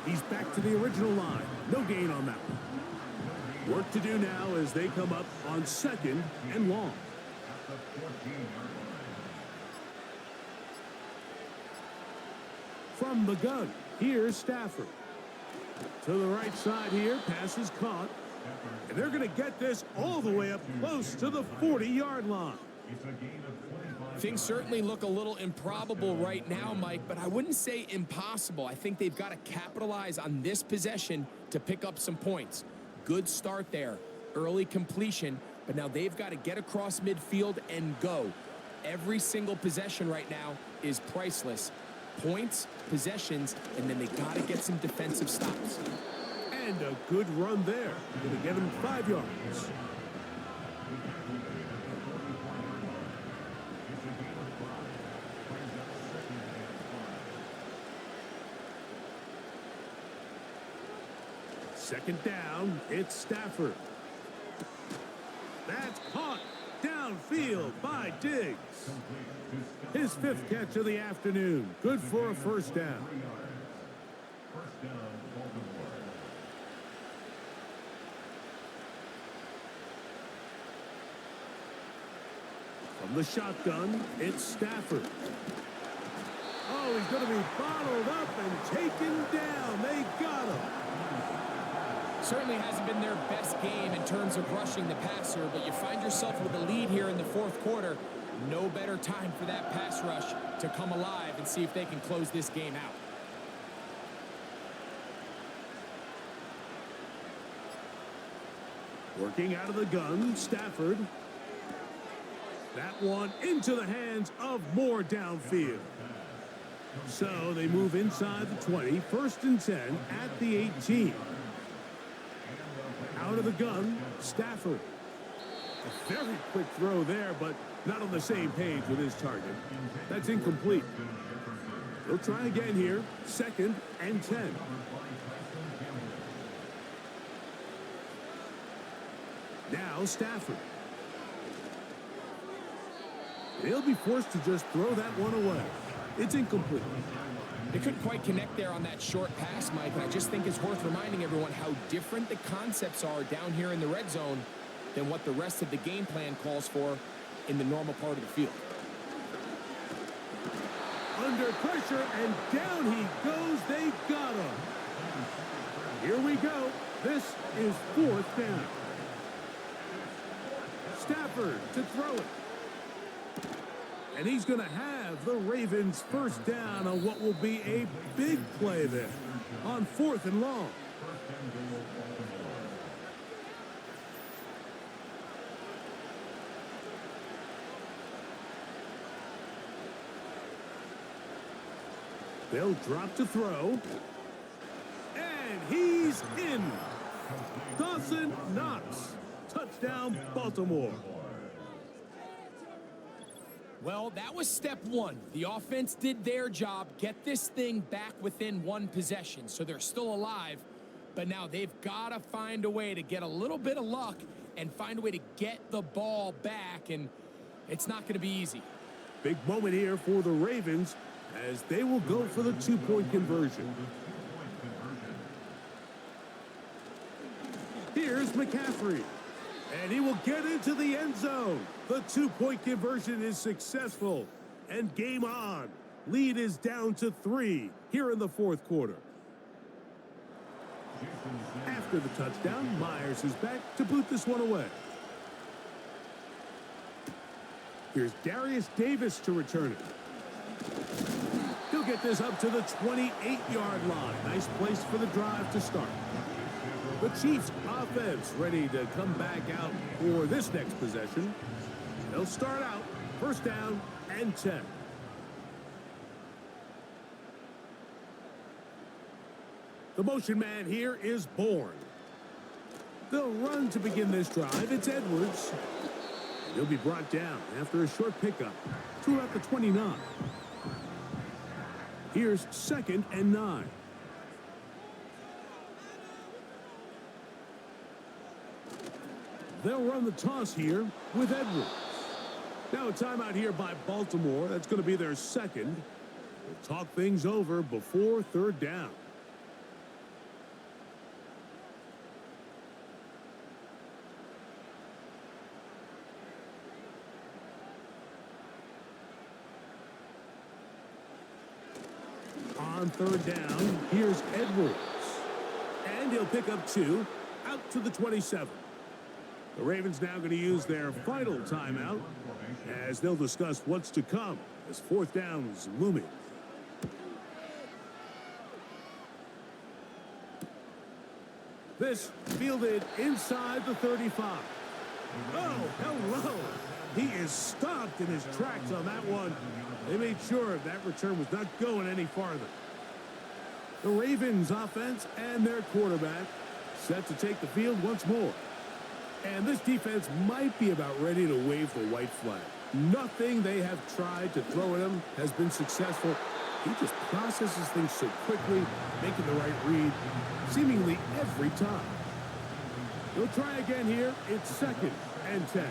He's back to the original line. No gain on that one. Work to do now as they come up on 2nd and long. From the gun, here's Stafford. To the right side here, pass is caught. And they're going to get this all the way up close to the 40-yard line. Things certainly look a little improbable right now, Mike, but I wouldn't say impossible. I think they've got to capitalize on this possession to pick up some points. Good start there. Early completion, but now they've got to get across midfield and go. Every single possession right now is priceless. Points, possessions, and then they got to get some defensive stops. And a good run there. Going to get him 5 yards. Second down, it's Stafford. That's caught downfield by Diggs. His 5th catch of the afternoon. Good for a first down. From the shotgun, it's Stafford. Oh, he's going to be bottled up and taken down. They got him. Certainly hasn't been their best game in terms of rushing the passer, but you find yourself with a lead here in the 4th quarter. No better time for that pass rush to come alive and see if they can close this game out. Working out of the gun, Stafford. That one into the hands of Moore downfield. So they move inside the 20, 1st and 10 at the 18. Out of the gun, Stafford. A very quick throw there, but not on the same page with his target. That's incomplete. They'll try again here, 2nd and 10. Now Stafford. He'll be forced to just throw that one away. It's incomplete. They couldn't quite connect there on that short pass, Mike, and I just think it's worth reminding everyone how different the concepts are down here in the red zone than what the rest of the game plan calls for in the normal part of the field. Under pressure, and down he goes. They got him. Here we go. This is 4th down. Stafford to throw it. And he's going to have the Ravens first down on what will be a big play there on 4th and long. They'll drop to throw. And he's in. Dawson Knox. Touchdown, Baltimore. Well, that was step 1. The offense did their job, get this thing back within 1 possession, so they're still alive. But now they've got to find a way to get a little bit of luck and find a way to get the ball back, and it's not going to be easy. Big moment here for the Ravens as they will go for the 2-point conversion. Here's McCaffrey. And he will get into the end zone. The 2-point conversion is successful. And game on. Lead is down to 3 here in the 4th quarter. After the touchdown, Myers is back to boot this one away. Here's Darius Davis to return it. He'll get this up to the 28-yard line. Nice place for the drive to start. The Chiefs offense ready to come back out for this next possession. They'll start out 1st down and 10. The motion man here is Bourne. They'll run to begin this drive. It's Edwards. He'll be brought down after a short pickup to about the 29. Here's 2nd and 9. They'll run the toss here with Edwards. Now a timeout here by Baltimore. That's going to be their 2nd. They'll talk things over before 3rd down. On 3rd down, here's Edwards. And he'll pick up 2 out to the 27. The Ravens now going to use their final timeout as they'll discuss what's to come as 4th down is looming. This fielded inside the 35. Oh, hello. He is stopped in his tracks on that one. They made sure that return was not going any farther. The Ravens offense and their quarterback set to take the field once more. And this defense might be about ready to wave the white flag. Nothing they have tried to throw at him has been successful. He just processes things so quickly, making the right read, seemingly every time. He'll try again here. It's 2nd and 10.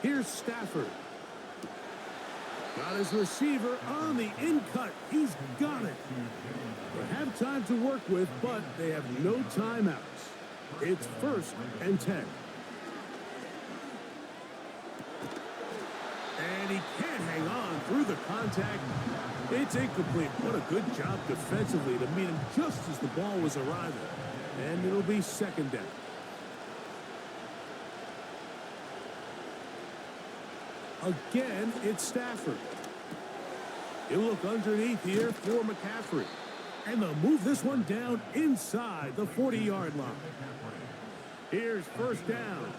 Here's Stafford. Got his receiver on the in-cut. He's got it. They have time to work with, but they have no timeouts. It's 1st and 10. And he can't hang on through the contact. It's incomplete. What a good job defensively to meet him just as the ball was arriving. And it'll be 2nd down. Again, it's Stafford. He'll look underneath here for McCaffrey. And they'll move this one down inside the 40-yard line. Here's 1st down.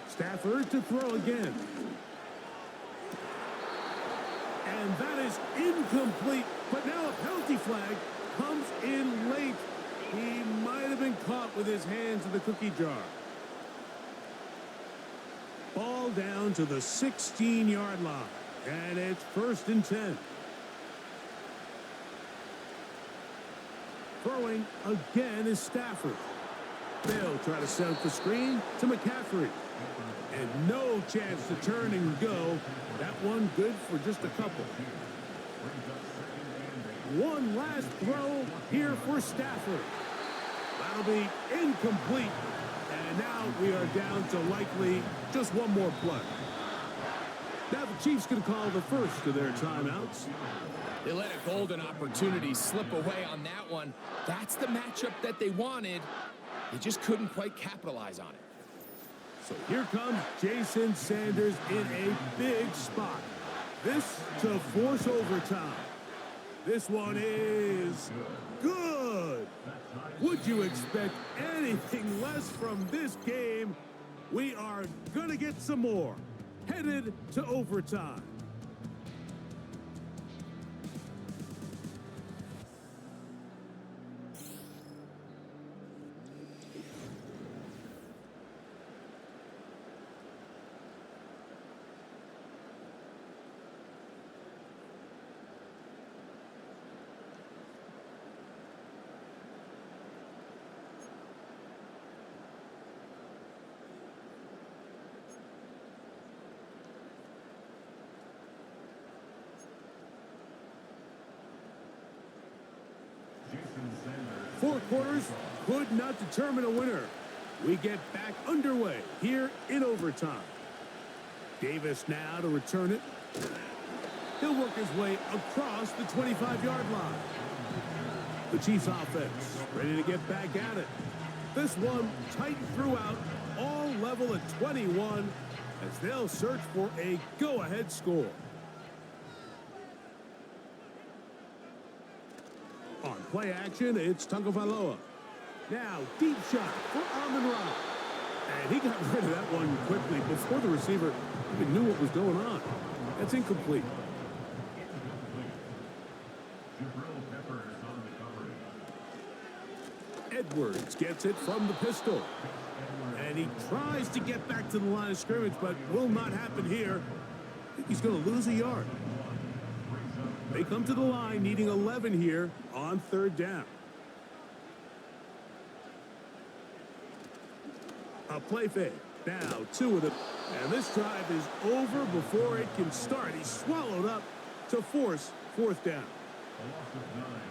Stafford to throw again. And that is incomplete. But now a penalty flag comes in late. He might have been caught with his hands in the cookie jar. Ball down to the 16-yard line. And it's 1st and 10. Throwing again is Stafford. They'll try to set up the screen to McCaffrey. And no chance to turn and go. That one good for just a couple. One last throw here for Stafford. That'll be incomplete. And now we are down to likely just one more play. Now the Chiefs can call the first of their timeouts. They let a golden opportunity slip away on that one. That's the matchup that they wanted. They just couldn't quite capitalize on it. So here comes Jason Sanders in a big spot. This to force overtime. This one is good. Would you expect anything less from this game? We are going to get some more. Headed to overtime. Four quarters could not determine a winner. We get back underway here in overtime. Davis now to return it. He'll work his way across the 25-yard line. The Chiefs offense ready to get back at it. This one tight throughout, all level at 21 as they'll search for a go-ahead score. On play action, it's Tagovailoa. Now, deep shot for Amon-Ra. And he got rid of that one quickly before the receiver even knew what was going on. That's incomplete. Edwards gets it from the pistol. And he tries to get back to the line of scrimmage, but will not happen here. I think he's going to lose a yard. They come to the line needing 11 here on 3rd down. A play fake. Now 2 of them. And this drive is over before it can start. He's swallowed up to force 4th down.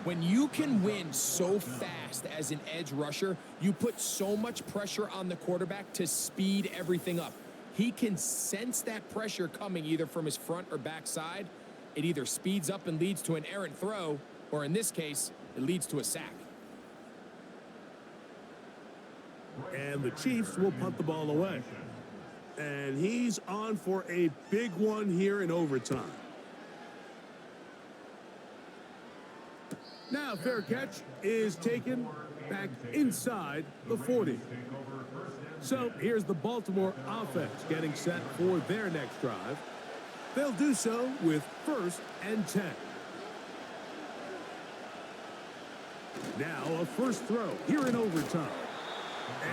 When you can win so fast as an edge rusher, you put so much pressure on the quarterback to speed everything up. He can sense that pressure coming either from his front or back side. It either speeds up and leads to an errant throw, or in this case, it leads to a sack. And the Chiefs will punt the ball away. And he's on for a big one here in overtime. Now, fair catch is taken back inside the 40. So here's the Baltimore offense getting set for their next drive. They'll do so with 1st and 10. Now a first throw here in overtime.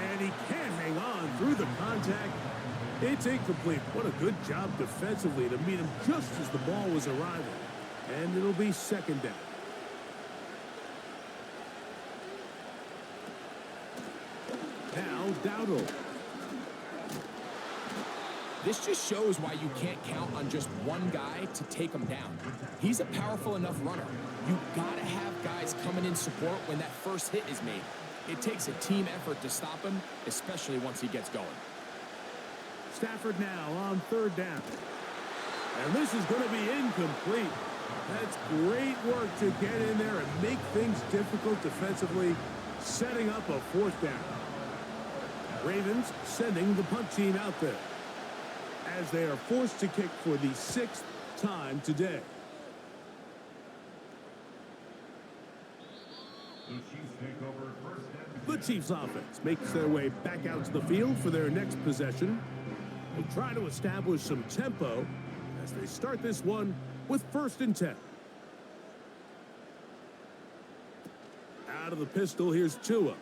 And he can't hang on through the contact. It's incomplete. What a good job defensively to meet him just as the ball was arriving. And it'll be 2nd down. Now Dowdle. This just shows why you can't count on just one guy to take him down. He's a powerful enough runner. You gotta have guys coming in support when that first hit is made. It takes a team effort to stop him, especially once he gets going. Stafford now on 3rd down. And this is going to be incomplete. That's great work to get in there and make things difficult defensively, setting up a 4th down. Ravens sending the punt team out there as they are forced to kick for the 6th time today. The Chiefs take over 1st and 10. The Chiefs offense makes their way back out to the field for their next possession. They'll try to establish some tempo as they start this one with 1st and 10. Out of the pistol, here's Tua.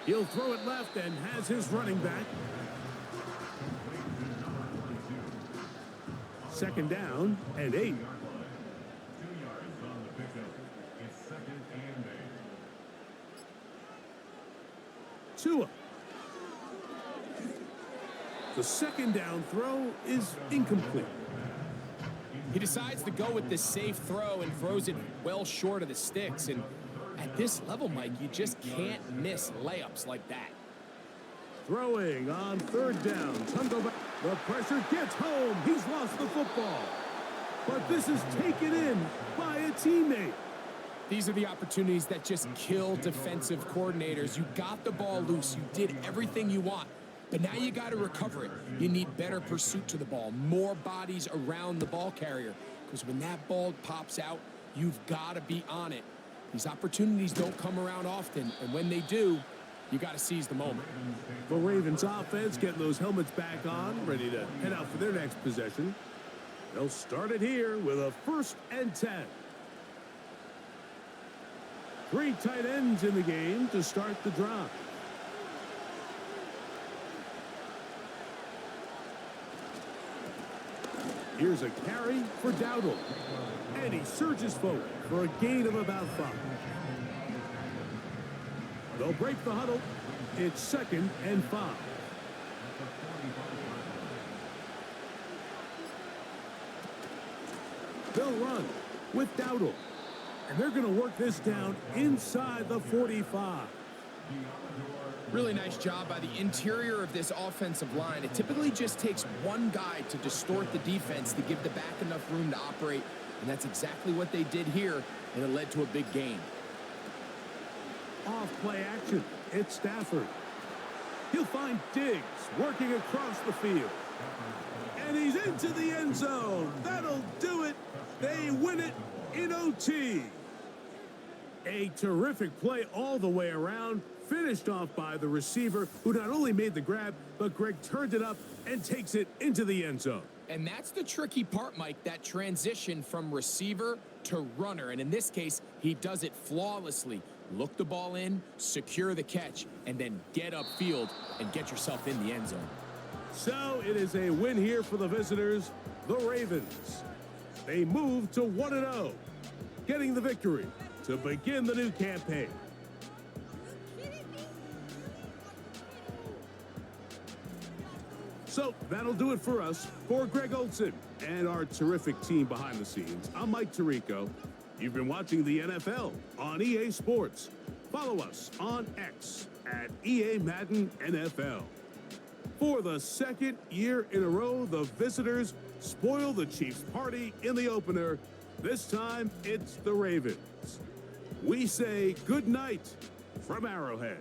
He'll throw it left and has his running back. 2nd down and 8. 2 yards on the pickup. It's 2nd and 8. Tua. The 2nd down throw is incomplete. He decides to go with the safe throw and throws it well short of the sticks. And at this level, Mike, you just can't miss layups like that. Throwing on 3rd down. Tungo back. The pressure gets home. He's lost the football. But this is taken in by a teammate. These are the opportunities that just kill defensive coordinators. You got the ball loose. You did everything you want. But now you got to recover it. You need better pursuit to the ball, more bodies around the ball carrier. Because when that ball pops out, you've got to be on it. These opportunities don't come around often. And when they do, you got to seize the moment. The Ravens offense getting those helmets back on, ready to head out for their next possession. They'll start it here with a 1st and 10. 3 tight ends in the game to start the drive. Here's a carry for Dowdle. And he surges forward for a gain of about 5. They'll break the huddle. It's 2nd and 5. They'll run with Dowdle. And they're going to work this down inside the 45. Really nice job by the interior of this offensive line. It typically just takes one guy to distort the defense to give the back enough room to operate. And that's exactly what they did here, and it led to a big gain. Off play action. It's Stafford. He'll find Diggs working across the field. And he's into the end zone. That'll do it. They win it in OT. A terrific play all the way around, finished off by the receiver, who not only made the grab, but Greg turned it up and takes it into the end zone. And that's the tricky part, Mike, that transition from receiver to runner. And in this case, he does it flawlessly. Look the ball in, secure the catch, and then get upfield and get yourself in the end zone. So it is a win here for the visitors, the Ravens. They move to 1-0, getting the victory to begin the new campaign. So that'll do it for us. For Greg Olson and our terrific team behind the scenes, I'm Mike Tirico. You've been watching the NFL on EA Sports. Follow us on X at EA Madden NFL. For the 2nd year in a row, the visitors spoil the Chiefs' party in the opener. This time, it's the Ravens. We say good night from Arrowhead.